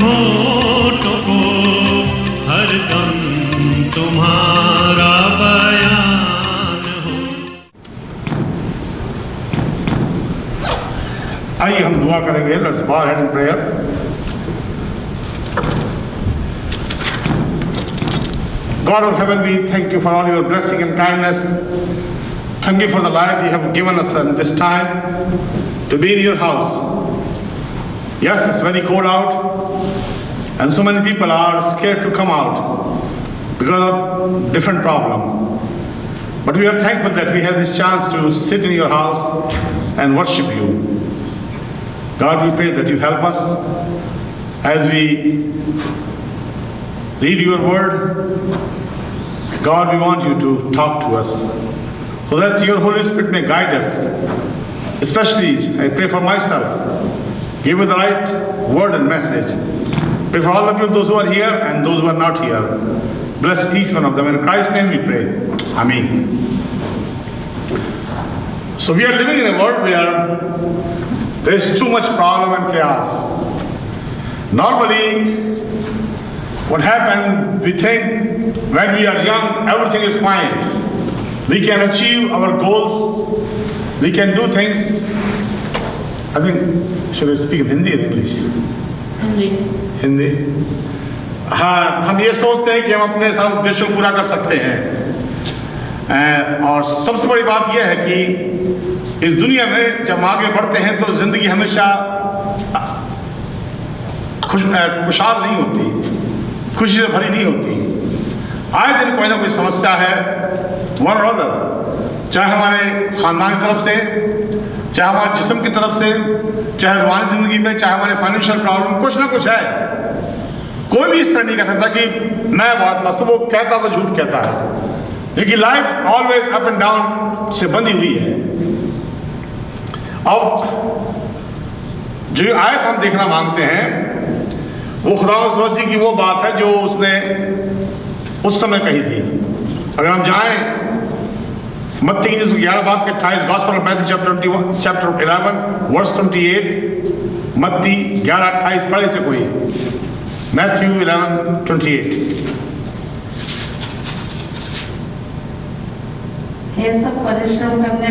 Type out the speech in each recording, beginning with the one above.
होठों को हरदम तुम्हारा बयान हो। आइए हम दुआ करेंगे। Let's bow our head in prayer. God of heaven, we thank you for all your blessing and kindness. Thank you for the life you have given us in this time to be in your house. Yes, it's very cold out, and so many people are scared to come out because of different problem. But we are thankful that we have this chance to sit in your house and worship you. God, we pray that you help us as we read your word. God, we want you to talk to us so that your Holy Spirit may guide us. Especially, I pray for myself. Give me the right word and message. Pray for all the people, those who are here and those who are not here. Bless each one of them. In Christ's name we pray. Amen. So we are living in a world where there is too much problem and chaos. Normally, what happens, we think when we are young, everything is fine. We can achieve our goals. We can do things. I think, should I speak in Hindi or English? Hindi. हाँ, हम ये सोचते हैं कि हम अपने सारे उद्देश्यों को पूरा कर सकते हैं। और सबसे बड़ी बात यह है कि इस दुनिया में जब आगे बढ़ते हैं तो जिंदगी हमेशा खुशहाल नहीं होती, खुशी से भरी नहीं होती। आए दिन कोई ना कोई समस्या है, वन और अदर, चाहे हमारे खानदान की तरफ से, चाहे हमारे जिस्म की तरफ से, चाहे रूहानी जिंदगी में, चाहे हमारे फाइनेंशियल प्रॉब्लम, कुछ ना कुछ है। कोई भी इस तरह नहीं कह सकता कि मैं बहुत मस्त, वो कहता तो झूठ कहता है, क्योंकि life always up and down से बंधी हुई है। अब जो आयत हम देखना मांगते हैं वो खुदा मसीह की वो बात है जो उसने उस समय कही थी। अगर हम जाएं मत्ती की 11 बाब के 28, gospel of Matthew chapter 11 verse 28, मत्ती 11:28 पढ़े से कोई, मैथ्यू 11:28। ये सब परिश्रम करने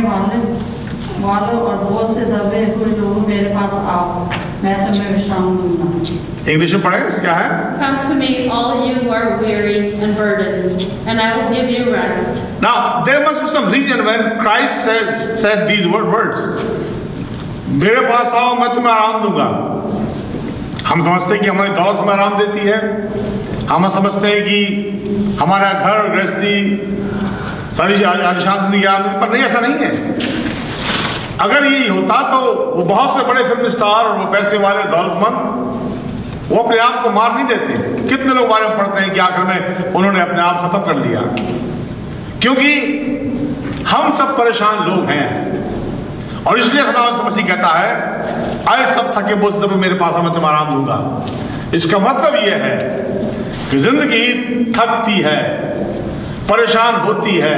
वालों और बोझ से दबे हुए लोग मेरे पास आओ, मैं तुम्हें विश्राम दूंगा। इंग्लिश में पढ़े, क्या है? Come to me, all you who are weary and burdened, and I will give you rest. Now, there must be some reason when Christ said these words. मेरे पास आओ, मैं तुम्हें आराम दूंगा। हम समझते हैं कि हमारी दौलत हमें आराम देती है, हम समझते हैं कि हमारा घर गृहस्थी सारी आलिशान जिंदगी आराम देती, पर नहीं, ऐसा नहीं है। अगर ये होता तो वो बहुत से बड़े फिल्म स्टार और वो पैसे वाले दौलतमंद वो अपने आप को मार नहीं देते। कितने लोग बारे में पढ़ते हैं कि आखिर में उन्होंने अपने आप खत्म कर लिया, क्योंकि हम सब परेशान लोग हैं। और इसलिए खुदा मसीह कहता है, आए सब थके बोझ दबे मेरे पास मैं तुम्हें आराम दूंगा। इसका मतलब यह है कि जिंदगी थकती है, परेशान होती है,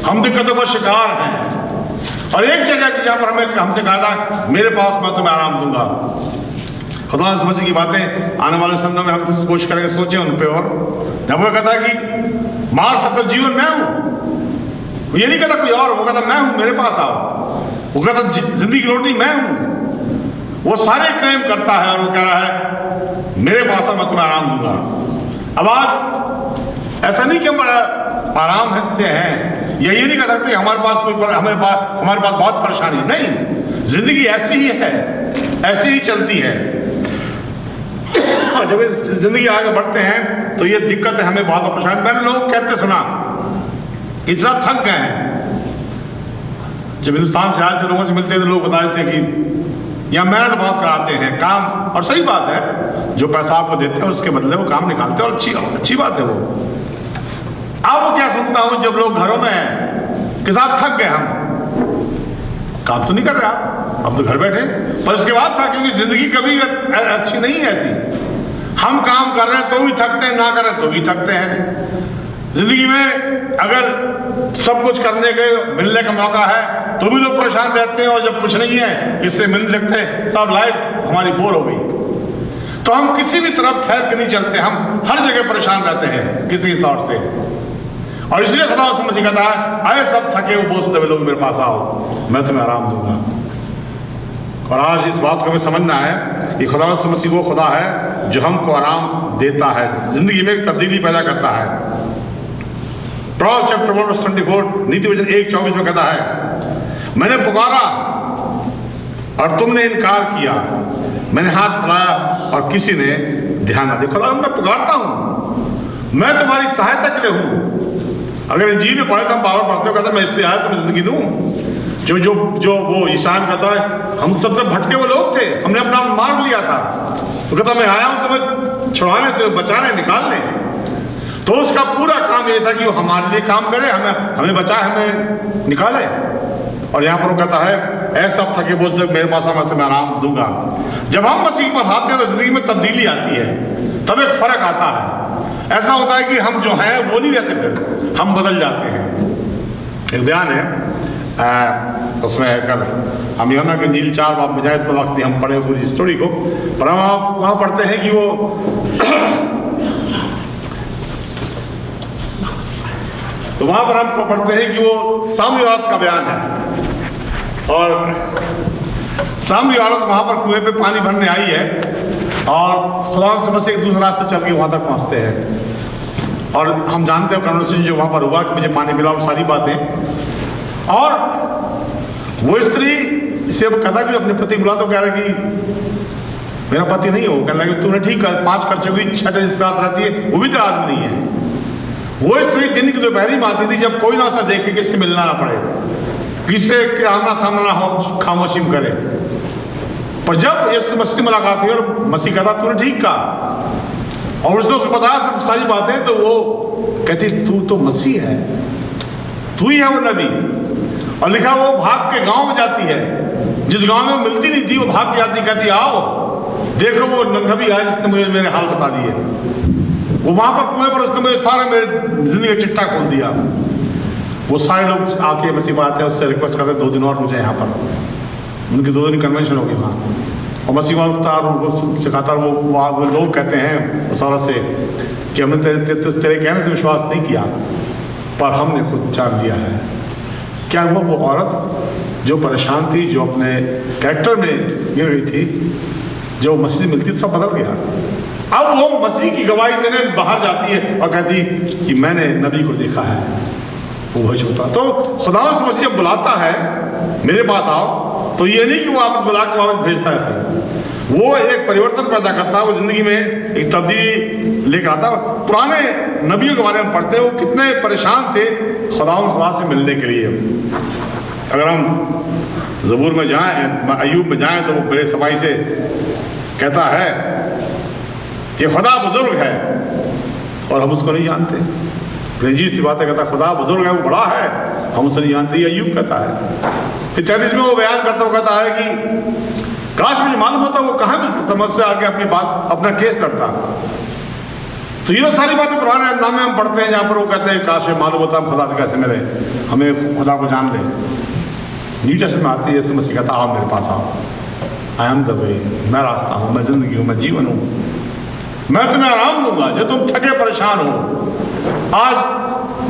हम दिक्कतों का शिकार हैं। और एक जगह से जहां पर हमें हमसे कहा था मेरे पास मैं तुम्हें आराम दूंगा। खुदा मसीह की बातें आने वाले समय में हम कुछ कोशिश करेंगे, सोचें उन पे। और जब वो कहता कि मार सकता जीवन मैं हूं, ये नहीं कहता कोई और, वो कहता मैं हूं, मेरे पास आओ। वो कहता जिंदगी की रोटी मैं हूं। वो सारे क्लेम करता है और वो कह रहा है मेरे पास मैं तुम्हें आराम दूंगा। अब आज ऐसा नहीं कि हम आराम से हैं, या ये नहीं कह सकते हमारे पास बहुत परेशानी नहीं। जिंदगी ऐसी ही है, ऐसी ही चलती है। जब इस जिंदगी आगे बढ़ते हैं तो ये दिक्कतें हमें बहुत परेशान। मैंने लोग कहते सुना इतना थक गए हैं। जब हिंदुस्तान से आए थे, लोगों से मिलते थे, लोग बता देते कि यहाँ मेहनत बहुत कराते हैं काम, और सही बात है, जो पैसा आपको देते हैं उसके बदले वो काम निकालते हैं, और अच्छी बात है वो। अब क्या सुनता हूं जब लोग घरों में हैं कि साहब थक गए, हम काम तो नहीं कर रहे आप, अब तो घर बैठे। पर इसके बाद था, क्योंकि जिंदगी कभी अच्छी नहीं है ऐसी। हम काम कर रहे हैं तो भी थकते हैं, ना कर रहे तो भी थकते हैं। जिंदगी में अगर सब कुछ करने के मिलने का मौका है तो भी लोग परेशान रहते हैं, और जब कुछ नहीं है किससे मिल सकते हैं, सब लाइफ हमारी बोर हो गई। तो हम किसी भी तरफ ठहर के नहीं चलते, हम हर जगह परेशान रहते हैं किसी तौर से। और इसलिए खुदा यीशु मसीह कहता है, आए सब थके हुए बोझ हुए लोग मेरे पास आओ, मैं तुम्हें आराम दूंगा। और आज इस बात को हमें समझना है कि खुदा यीशु मसीह वो खुदा है जो हमको आराम देता है, जिंदगी में एक तब्दीली पैदा करता है। प्रोवर्ब्स चैप्टर 1 वर्स 24 नीति वचन 1:24 में कहता है, मैंने पुकारा और तुमने इनकार किया, मैंने हाथ फैलाया और किसी ने ध्यान ना दिया। खुदा मैं पुकारता हूं, मैं तुम्हारी सहायता के लिए हूं। अगर इंजील में पढ़े तो हम बार पढ़ते हो, कहता मैं इसलिए आया तुम्हें जिंदगी दूं। जो वो ईशान कहता है, हम सबसे भटके हुए लोग थे, हमने अपना मार लिया था, तो कहता मैं आया हूं तुम्हें छुड़ाने, तुम्हें बचाने, निकालने। तो उसका पूरा काम ये था कि वो हमारे लिए काम करे, हमें बचाए, हमें निकाले। और यहाँ पर वो कहता है, ऐसा थके बोझ लोग मेरे पास मैं तुम्हें आराम दूंगा। जब हम मसीह के पास आते हैं तो जिंदगी में तब्दीली आती है, तब एक फर्क आता है। ऐसा होता है कि हम जो हैं वो नहीं रहते, फिर हम बदल जाते हैं। एक बयान है, उसमें अगर हम यूहन्ना की इंजील 4 बाब में जाए तो वक्त नहीं हम पढ़े पूरी स्टोरी को, पर हम वहाँ पढ़ते हैं कि वो तो वहाँ पर हम पढ़ते हैं कि वो सामरी औरत का बयान है। और सामरी औरत वहाँ पर कुएं पे पानी भरने आई है और खुदा समझ से एक दूसरा रास्ते चल के वहाँ तक पहुँचते हैं। और हम जानते हैं कन्वर्सेशन जो वहाँ पर हुआ कि मुझे पानी मिला और सारी बातें। और वो स्त्री से कहता कि अपने पति बुला, तो कह रहा कि मेरा पति नहीं हो। कहने लगे तूने ठीक कर 5 कर चुकी, 6 साथ रहती है, वो भी तेरा आदमी नहीं है। वो स्त्री दिन की दोपहरी में आती थी जब कोई ना सा देखे, किससे मिलना ना पड़े, किससे आमना सामना ना हो, खामोशी में करे। पर जब यीशु मसीह मुलाकात हुई और मसीह कहता तूने ठीक कहा, और उसने उसको बताया सब सारी बातें, तो वो कहती तू तो मसीह है, तू ही है वो नबी। और लिखा वो भाग के गांव में जाती है, जिस गांव में मिलती नहीं थी वो भाग के जाती, कहती आओ देखो वो नबी आया जिसने मुझे मेरे हाल बता दिए। वो वहां पर कुएं पर उसने मुझे सारा मेरे जिंदगी का चिट्ठा खोल दिया। वो सारे लोग आके मसीह पर आते हैं, उससे रिक्वेस्ट करते 2 दिन और मुझे यहाँ पर, उनकी 2 दिन कन्वेंशन होगी वहाँ। और मसीह उनको सिखाता, वो लोग कहते हैं उस औरत से कि हमने तेरे कहने से विश्वास नहीं किया, पर हमने खुद जान लिया है। क्या हुआ? वो औरत जो परेशान थी, जो अपने कैरेक्टर में गिर गई थी, जो मसीह मिलती सब बदल गया। अब वो मसीह की गवाही देने बाहर जाती है और कहती कि मैंने नबी को देखा है, वो वही होता। तो खुदा से मसीह जब बुलाता है मेरे पास आओ, तो ये नहीं कि वो वापस बुला के वापस भेजता है, ऐसे वो एक परिवर्तन पैदा करता है, वो जिंदगी में एक तब्दीली लेकर आता है। पुराने नबियों के बारे में पढ़ते हैं, वो कितने परेशान थे खुदा से मिलने के लिए। अगर हम ज़बूर में जाएं, अय्यूब में जाएं, तो वो बड़े सफाई से कहता है कि खुदा बुजुर्ग है और हम उसको नहीं जानते। रंजीत सी बातें कहता खुदा बुजुर्ग है, वो बड़ा है, हम उसे नहीं जानते, अय्यूब कहता है। फिर 33 में वो बयान करता हुआ कहता है कि काश मुझे मालूम होता वो कहाँ मिल सकता, मुझसे आके अपनी बात, अपना केस लड़ता। तो ये सारी बातें पुराने नाम में हम पढ़ते हैं, जहाँ पर वो कहते हैं काश मालूम होता हम खुदा से कैसे मिले, हमें खुदा को जान ले। न्यू टेस्टमेंट में आती है, यीशु मसीह कहता आओ मेरे पास आओ, आई एम द वे, मैं रास्ता हूँ, मैं जिंदगी हूँ, मैं जीवन हूँ, मैं तुम्हें आराम दूंगा जो तुम थके परेशान हो। आज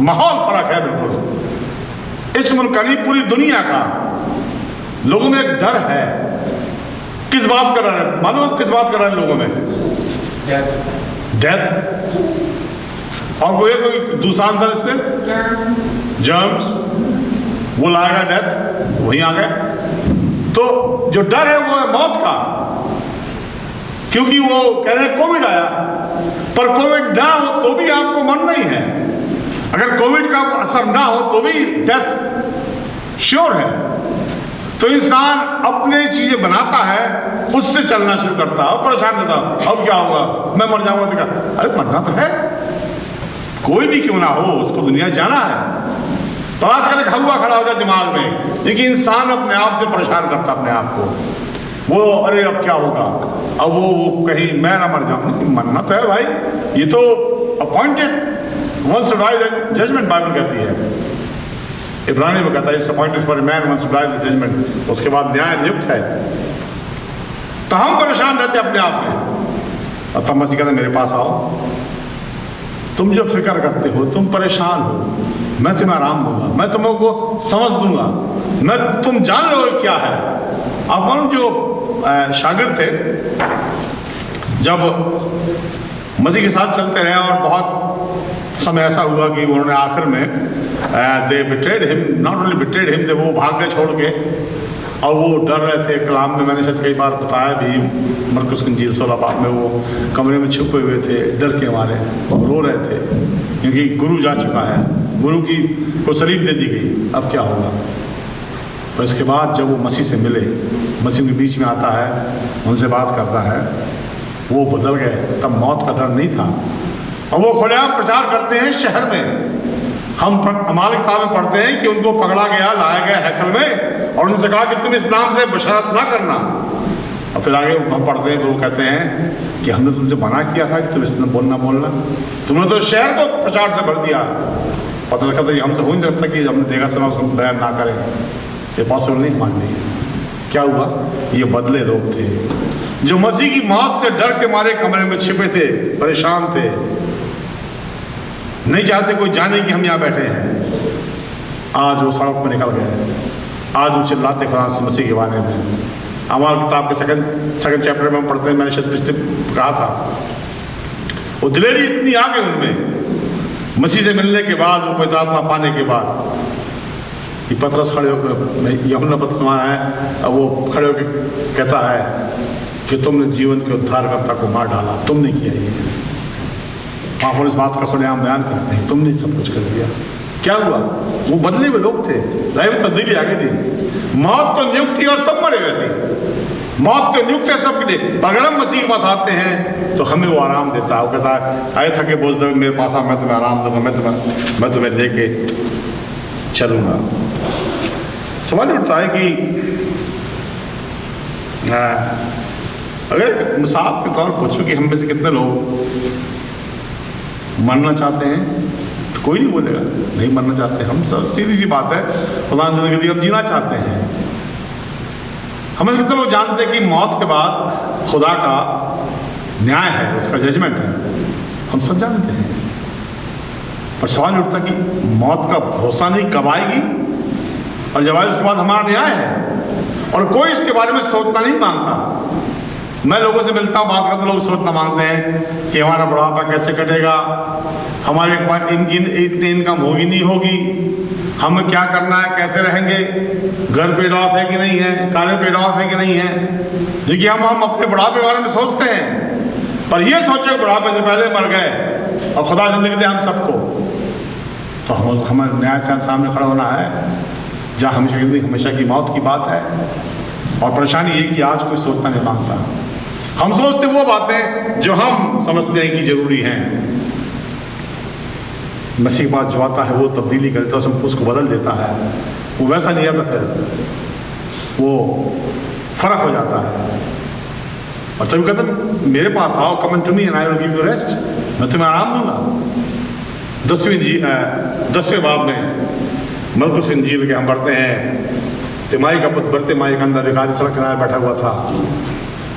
माहौल फर्क है बिल्कुल। इस मुल्क का नहीं, पूरी दुनिया का लोगों में एक डर है। किस बात का डर है? मालूम किस बात का डर है लोगों में? डेथ। और कोई दूसरा आंसर इससे जर्म्स, वो लाएगा डेथ, वहीं आ गए। तो जो डर है वो है मौत का, क्योंकि वो कह रहे हैं कोविड आया, पर कोविड ना हो तो भी आपको मरना ही है। अगर कोविड का असर ना हो तो भी डेथ श्योर है। तो इंसान अपने चीजें बनाता है, उससे चलना शुरू करता है और परेशान रहता है, अब क्या होगा, मैं मर जाऊंगा तो क्या? अरे मरना तो है, कोई भी क्यों ना हो, उसको दुनिया जाना है। तो आजकल एक हवा खड़ा हो गया दिमाग में, लेकिन इंसान अपने आप से परेशान करता अपने आप को। वो अरे अब क्या होगा, अब वो कहीं मैं ना मर जाऊं। मरना तो है भाई, ये तो appointed once to die the judgment Bible कहती है। इब्रानी में कहता है it's appointed for a man once to die the judgment, उसके बाद न्याय नियुक्त है। तो हम परेशान रहते हैं अपने आप में, और तब मसीह कहता है मेरे पास आओ, तुम जो फिक्र करते हो, तुम परेशान हो, मैं तुम्हें आराम दूंगा, मैं तुमको समझ दूंगा, मैं तुम जान रहे हो क्या है। आप मालूम जो शागिर्द थे, जब मसीह के साथ चलते रहे और बहुत समय ऐसा हुआ कि उन्होंने आखिर में they betrayed him, not only betrayed him, they वो भाग गए छोड़ के, और वो डर रहे थे। कलाम में मैंने शायद कई बार बताया भी, मरकुस की इंजील 16 बाब में वो कमरे में छुपे हुए थे डर के मारे, रो रहे थे क्योंकि गुरु जा चुका है, गुरु की को सलीब दे दी गई, अब क्या होगा। और इसके बाद जब वो मसीह से मिले, मसीह के बीच में आता है, उनसे बात करता है, वो बदल गए। तब मौत का डर नहीं था, और वो खुलेआम प्रचार करते हैं शहर में। हम हमारे किताब में पढ़ते हैं कि उनको पकड़ा गया, लाया गया हैकल में, और उनसे कहा कि तुम इस नाम से बशारत ना करना। और फिर आगे हम पढ़ते हैं, वो कहते हैं कि हमने तुमसे मना किया था कि तुम इसमें बोलना, तुमने तो शहर को प्रचार से भर दिया। पता कहता है हमसे हो नहीं सकता कि हमने देखा सुना उसको बयान ना करें, ये पॉसिबल नहीं मान ली। क्या हुआ, ये बदले लोग थे जो मसीह की मौत से डर के मारे कमरे में छिपे थे, परेशान थे, नहीं चाहते कोई जाने कि हम यहाँ बैठे हैं। आज वो सड़क पर निकल गए, आज वो चिल्लाते खुदा से मसीह के बारे में। हमारे किताब के सेकंड चैप्टर में हम पढ़ते हैं, मैंने शायद पिछले कहा था, वो दिलेरी इतनी आ गई उनमें मसीह से मिलने के बाद, वो पवित्र आत्मा पाने के बाद। कि पतरस खड़े होकर, यूहन्ना बपतिस्मा है, वो खड़े होकर कहता है कि तुमने जीवन के उद्धारकर्ता को मार डाला, तुमने किया ये। वहाँ पर इस बात का खुलेआम बयान करते हैं, तुमने सब कुछ कर दिया। क्या हुआ, वो बदले हुए लोग थे, लाइफ तब्दीली आ गई थी। मौत तो नियुक्त थी और सब मरे वैसे, मौत तो नियुक्त है सबके लिए। पर अगर हम मसीह के पास आते हैं तो हमें वो आराम देता है। वो कहता है आए थके बोझ दो मेरे पास आ, मैं तुम्हें आराम दूंगा, मैं तुम्हें लेके चलूंगा। सवाल उठता है कि अगर मिसाल के तौर पर पूछो कि हम में से कितने लोग मरना चाहते हैं, तो कोई नहीं बोलेगा नहीं मरना चाहते। हम सब सीधी सी बात है, खुदा ने जिंदगी दी, हम जीना चाहते हैं। हमें कितने लोग जानते हैं कि मौत के बाद खुदा का न्याय है, उसका जजमेंट है, हम सब जानते हैं। पर सवाल उठता कि मौत का भरोसा नहीं कब आएगी, और जब आए उसके बाद हमारा न्याय है, और कोई इसके बारे में सोचना नहीं मांगता। मैं लोगों से मिलता हूँ, बात करते, लोग सोचना मांगते हैं कि हमारा बुढ़ापा कैसे कटेगा, हमारे पास इतनी इनकम होगी नहीं होगी, हमें क्या करना है, कैसे रहेंगे, घर पेड ऑफ है कि नहीं है, कारें पेड ऑफ है कि नहीं है। देखिए हम अपने बुढ़ापे के बारे में सोचते हैं, पर यह सोचे बुढ़ापे से पहले मर गए और खुदा जिंदगी दे हम सबको, तो हमें न्याय से सामने खड़ा होना है, जहाँ हमेशा की मौत की बात है। और परेशानी ये कि आज कोई सोचना नहीं मांगता। हम सोचते वो बातें जो हम समझते हैं कि जरूरी हैं। मसीह के पास जो आता है वो तब्दीली करता है, उसको बदल देता है। वो वैसा नहीं आता, फिर वो फर्क हो जाता है। और तभी कहते हैं मेरे पास आओ, come and to me and I will give you rest, मैं तुम्हें आराम दूंगा। 10वें बाब में मरकुस इंजील के हम पढ़ते हैं, तिमाई का पुत्र बरतिमाई के अंदर एक आदमी सड़क किनारे बैठा हुआ था,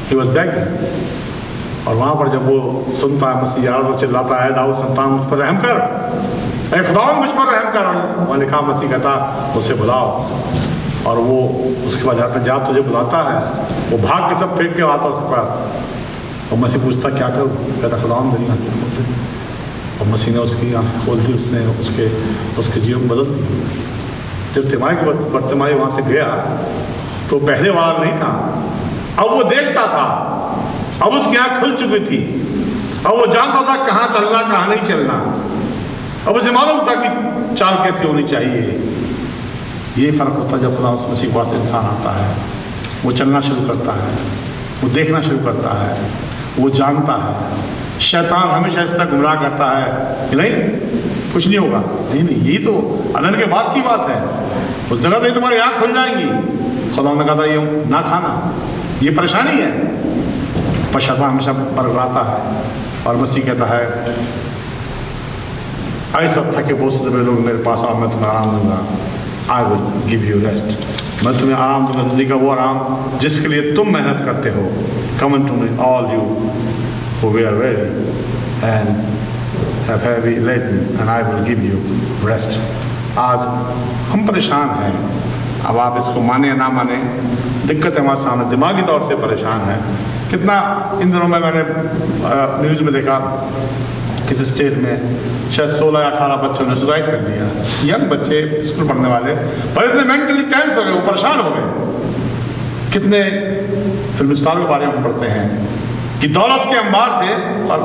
ही वाज बेगिंग। और वहाँ पर जब वो सुनता है मसीह यार वो चिल्लाता है, दाऊद संतान मुझ पर रहम कर, अरे खुदा मुझ पर रहम कर। वहाँ लिखा मसीह कहता मुझसे बुलाओ, और वो उसके बाद जाते जा तुझे बुलाता है, वो भाग के सब फेंक के आता उसके पास। और मसीह पूछता क्या करूँ, कहता खुदा मेरी आँखें खोल दे। और मसीह ने उसकी आँखें खोल दी, उसने उसके जीवन बदल दी। जब तिमाई के बरतिमाई वहाँ से गया तो पहले वाला नहीं था, अब वो देखता था, अब उसकी आँख खुल चुकी थी, अब वो जानता था कहाँ चलना कहाँ नहीं चलना, अब उसे मालूम था कि चाल कैसे होनी चाहिए। ये फर्क होता है जब खुदा उस मसीह के पास इंसान आता है, वो चलना शुरू करता है, वो देखना शुरू करता है, वो जानता है। शैतान हमेशा इस तरह गुमराह करता है कि नहीं कुछ नहीं होगा, नहीं यही तो अनंत के बाद की बात है, उस जगह तो तुम्हारी आँख खुल जाएंगी। खुदा ने कहा था ये ना खाना, ये परेशानी है, पर शैतान हमेशा बरगलाता है। और मसीह कहता है आई सब थके बोझ से लोग मेरे पास आओ, मैं तुम्हें आराम दूंगा, आई विल गिव यू रेस्ट, मैं तुम्हें आराम दूंगा, जिंदगी का वो आराम जिसके लिए तुम मेहनत करते हो। Come to me all you for we are weary and have heavy laden, and I will give you rest. आज हम परेशान हैं, अब आप इसको माने या ना माने, दिक्कत हमारे सामने, दिमागी तौर से परेशान है। कितना इन दिनों में मैंने न्यूज़ में देखा, किसी स्टेट में शायद 16 या 18 बच्चों ने सुसाइड कर दिया, यंग बच्चे स्कूल पढ़ने वाले, पर इतने मेंटली टेंस हो गए, वो परेशान हो गए। कितने फिल्मिस्तान के बारे में हम पढ़ते हैं कि दौलत के अंबार थे और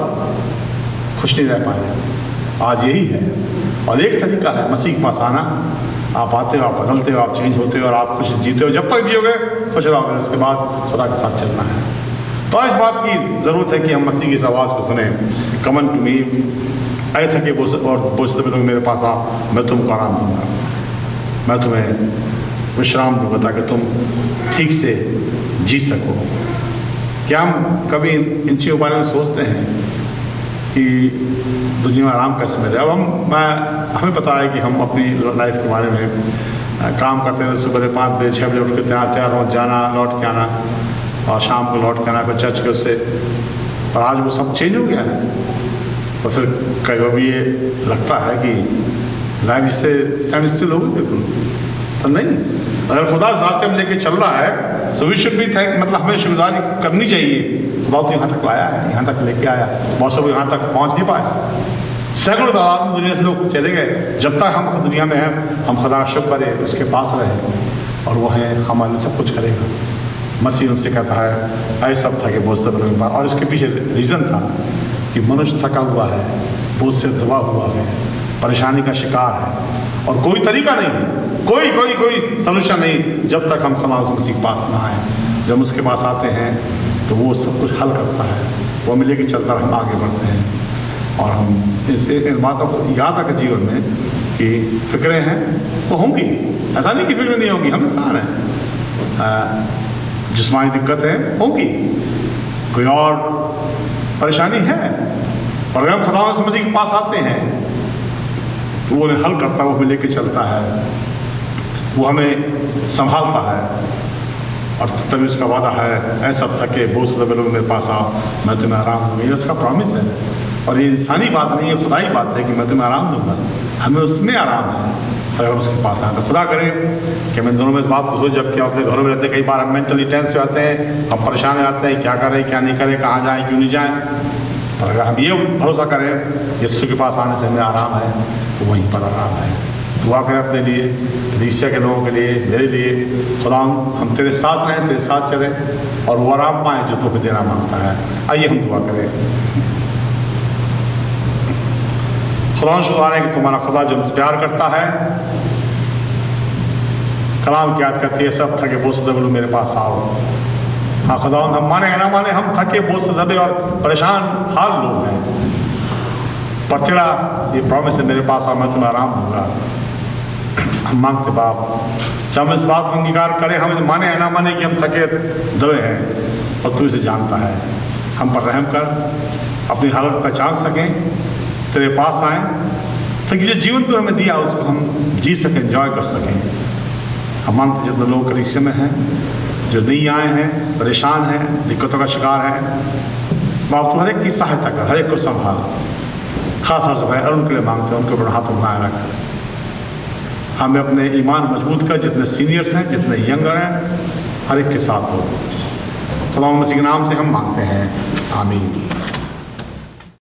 खुश नहीं रह पाए। आज यही है, और एक तरीका है मसीह के पास आना। आप आते हो, आप बदलते हो, आप चेंज होते हो और आप खुश जीते हो। जब तक जियोगे खुश रहोगे, उसके बाद खुदा के साथ चलना है। तो इस बात की ज़रूरत है कि हम मसीह की इस आवाज़ को सुने। कमन टू मी, आए थके और बोझ लोग मेरे पास आओ, मैं तुमको आराम दूंगा, मैं तुम्हें विश्राम दूंगा ताकि तुम ठीक से जी सको। क्या हम कभी इन चीज़ों के बारे में सोचते हैं कि दुनिया में आराम कैसे मिले? अब हमें पता है कि हम अपनी लाइफ के बारे में काम करते हैं, सुबह 5 बजे 6 बजे उठ के तैयार हो जाना, लौट के आना, और शाम को लौट के आना कोई चर्च के उससे। और आज वो सब चेंज हो गया है। और फिर कई बार ये लगता है कि लाइफ जिससे स्टैंड स्टिल होगी बिल्कुल, तो नहीं। अगर खुदा इस रास्ते में लेके चल रहा है, so we should be thank, मतलब हमें शुक्रगुजारी करनी चाहिए। खुदा तो यहाँ तक लाया है, यहाँ तक लेके आया, बहुत सब यहाँ तक पहुँच नहीं पाए। सैकड़ों तादाद में दुनिया से लोग चले गए। जब तक हम दुनिया में हैं, हम खुदा शुक्र करें, उसके पास रहें, और वो है हमारे लिए सब कुछ करेगा। मसीह उनसे कहता है, ऐसा सब थके बोझ से, और इसके पीछे रीज़न था कि मनुष्य थका हुआ है, बोझ से दबा हुआ है, परेशानी का शिकार है, और कोई तरीका नहीं, कोई सलूशन नहीं जब तक हम खुदा मसीह के पास ना आए। जब उसके पास आते हैं तो वो सब कुछ हल करता है, वो हमें लेके चलता है, हम आगे बढ़ते हैं। और हम इन बातों को याद रखें जीवन में कि फिक्रें हैं वो होंगी, ऐसा नहीं कि फिक्र नहीं होगी, हम इंसान हैं। जिस्मानी दिक्कतें होंगी, कोई और परेशानी है, और अगर हम खुदा मसीह के पास आते हैं तो वो उन्हें हल करता है, वो हमें लेके चलता है, वो हमें संभालता है। और तभी उसका वादा है, ऐसा थके बोझ से लोग मेरे पास आओ, मैं तुम्हें आराम दूंगा। ये उसका प्रॉमिस है, और ये इंसानी बात नहीं, ये खुदाई बात है कि मैं तुम्हें आराम दूंगा। हमें उसमें आराम है अगर हम उसके पास आए तो। खुदा करे कि मैं दोनों में इस बात को सोच, जबकि अपने घरों में रहते हैं, कई बार हम मेंटली टेंस हो जाते हैं, हम परेशान हो जाते हैं, क्या करें क्या नहीं करें, कहाँ जाएँ क्यों नहीं जाएँ। और अगर हम ये भरोसा करें यीशु के पास आने से हमें आराम है, तो वहीं पर आराम है। दुआ करें अपने लिए, कलीसिया के लोगों के लिए, मेरे लिए। खुदा हम तेरे साथ रहें, तेरे साथ चलें, और वो आराम पाएँ जो तुम्हें देना मांगता है। आइए हम दुआ करें। खुदा शुक्र है कि तुम्हारा खुदा जो हमसे प्यार करता है, कलाम की याद करती है, सब थके बोझ से दबे मेरे पास आओ। हाँ खुदा, हम माने ना माने, हम थके बोझ से दबे और परेशान हाल लोग हैं, पर तेरा ये प्रॉमिस है, मेरे पास आओ मैं तुम्हें आराम दूंगा। हम मांगते बाप, जब हम इस बात को अंगीकार करें, हम माने ना माने कि हम थके दबे हैं, और तू इसे जानता है। हम पर रहम कर, अपनी हालत पहचान सकें, तेरे पास आएँ, ताकि जो जीवन तो हमें दिया उसको हम जी सकें, एंजॉय कर सकें। हम मानते जितने लोग कलीसिया में हैं, जो नहीं आए हैं, परेशान हैं, दिक्कतों का शिकार हैं, बाप तो हर एक की सहायता कर, हर एक को संभाल। खास तौर से भाई अरुण के लिए मांगते हैं, उनके ऊपर हाथ उठाए रख। हमें अपने ईमान मजबूत कर, जितने सीनियर्स हैं, जितने यंगर हैं, हर एक के साथ हो। खुदा मसीह के नाम से हम मांगते हैं, आमीन।